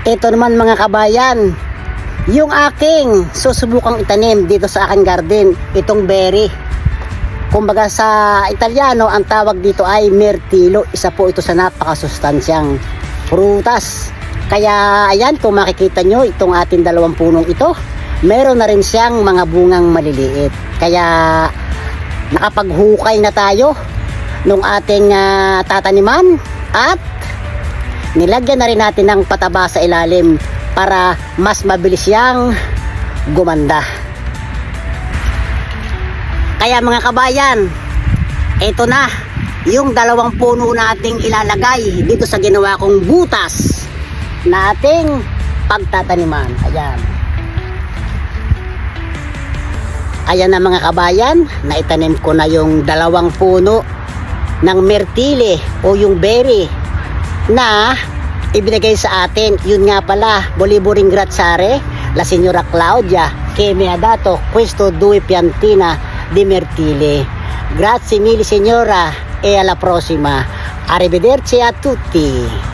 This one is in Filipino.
Ito naman mga kabayan, yung aking susubukang itanim dito sa aking garden, itong berry. Kumbaga sa Italiano, ang tawag dito ay mirtillo. Isa po ito sa napakasustansyang prutas. Kaya ayan, kung makikita nyo itong ating dalawang punong ito, meron na rin siyang mga bungang maliliit. Kaya nakapaghukay na tayo nung ating tataniman at nilagyan na rin natin ng pataba sa ilalim para mas mabilis siyang gumanda. Kaya mga kabayan, ito na yung dalawang puno nating ilalagay dito sa ginawa kong butas na ating pagtataniman. Ayan. Ayan na mga kabayan, naitanim ko na yung dalawang puno ng mirtile o yung berry na ibinigay sa atin. Yun nga pala, volevo ringraziare la signora Claudia che mi ha dato questo 2 piantina di mirtile. Grazie mille signora e alla prossima. Arrivederci a tutti.